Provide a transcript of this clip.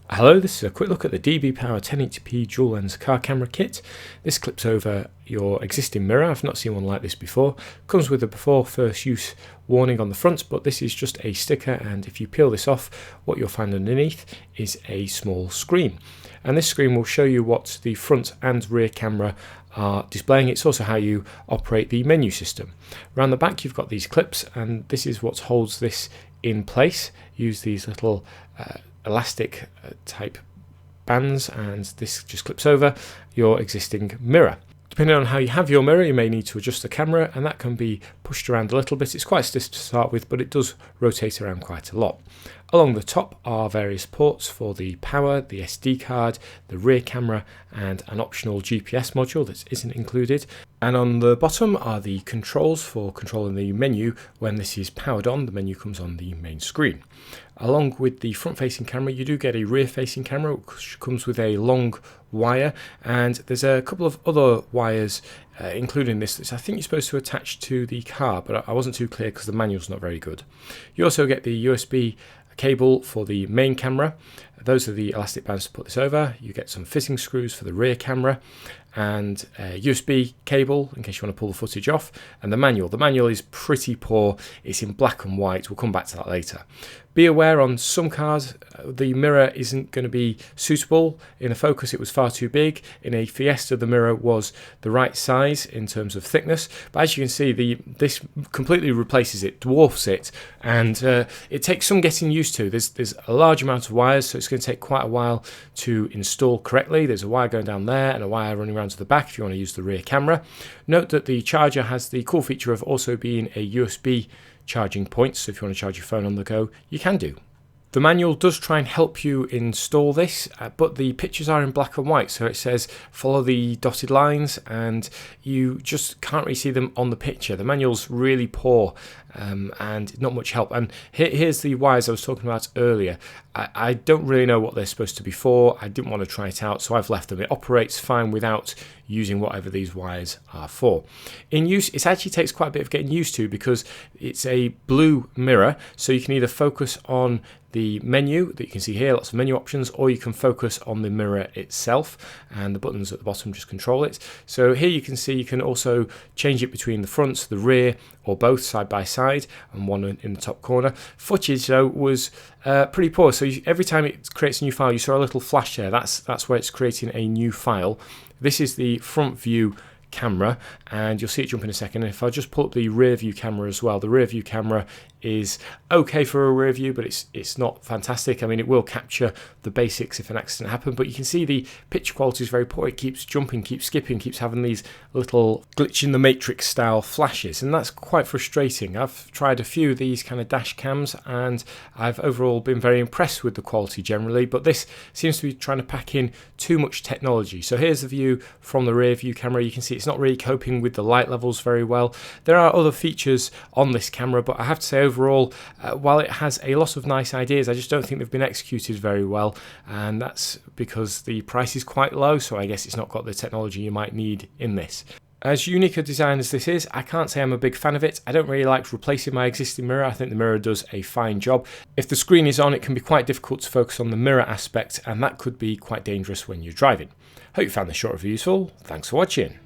Hello, this is a quick look at the DBPower 1080p dual lens car camera kit. This clips over your existing mirror. I've not seen one like this before. Comes with a before first use warning on the front, but this is just a sticker, and if you peel this off, what you'll find underneath is a small screen. And this screen will show you what the front and rear camera are displaying. It's also how you operate the menu system. Around the back you've got these clips, and this is what holds this in place. Use these little elastic type bands, and this just clips over your existing mirror. Depending on how you have your mirror, you may need to adjust the camera, and that can be pushed around a little bit. It's quite stiff to start with, but it does rotate around quite a lot. Along the top are various ports for the power, the SD card, the rear camera, and an optional GPS module that isn't included. And on the bottom are the controls for controlling the menu. When this is powered on, the menu comes on the main screen. Along with the front-facing camera, you do get a rear-facing camera, which comes with a long wire, and there's a couple of other wires including this that I think you're supposed to attach to the car, but I wasn't too clear because the manual's not very good. You also get the USB cable for the main camera. Those are the elastic bands to put this over. You get some fitting screws for the rear camera and a USB cable in case you want to pull the footage off, and the manual. The manual is pretty poor. It's in black and white. We'll come back to that later. Be aware, on some cars the mirror isn't going to be suitable. In a Focus it was far too big. In a Fiesta the mirror was the right size in terms of thickness, but as you can see this completely replaces it, dwarfs it, and it takes some getting used to. There's a large amount of wires, so it's going to take quite a while to install correctly. There's a wire going down there and a wire running around to the back if you want to use the rear camera. Note that the charger has the cool feature of also being a USB charging point, so if you want to charge your phone on the go, you can do. The manual does try and help you install this, but the pictures are in black and white, so it says follow the dotted lines, and you just can't really see them on the picture. The manual's really poor and not much help. And here's the wires I was talking about earlier. I don't really know what they're supposed to be for. I didn't want to try it out, so I've left them. It operates fine without using whatever these wires are for. In use, it actually takes quite a bit of getting used to because it's a blue mirror, so you can either focus on the menu that you can see here, lots of menu options, or you can focus on the mirror itself, and the buttons at the bottom just control it. So here you can see you can also change it between the front, the rear, or both side by side, and one in the top corner. Footage though was pretty poor, so every time it creates a new file you saw a little flash there. That's where it's creating a new file. This is the front view camera, and you'll see it jump in a second. And if I just pull up the rear view camera as well, the rear view camera is okay for a rear view, but it's not fantastic. I mean, it will capture the basics if an accident happened, but you can see the picture quality is very poor. It keeps jumping, keeps skipping, keeps having these little glitch in the matrix style flashes, and that's quite frustrating. I've tried a few of these kind of dash cams, and I've overall been very impressed with the quality generally, but this seems to be trying to pack in too much technology. So here's the view from the rear view camera. You can see it's not really coping with the light levels very well. There are other features on this camera, but I have to say overall, while it has a lot of nice ideas, I just don't think they've been executed very well, and that's because the price is quite low, so I guess it's not got the technology you might need in this. As unique a design as this is, I can't say I'm a big fan of it. I don't really like replacing my existing mirror. I think the mirror does a fine job. If the screen is on, it can be quite difficult to focus on the mirror aspect, and that could be quite dangerous when you're driving. Hope you found this short review useful. Thanks for watching.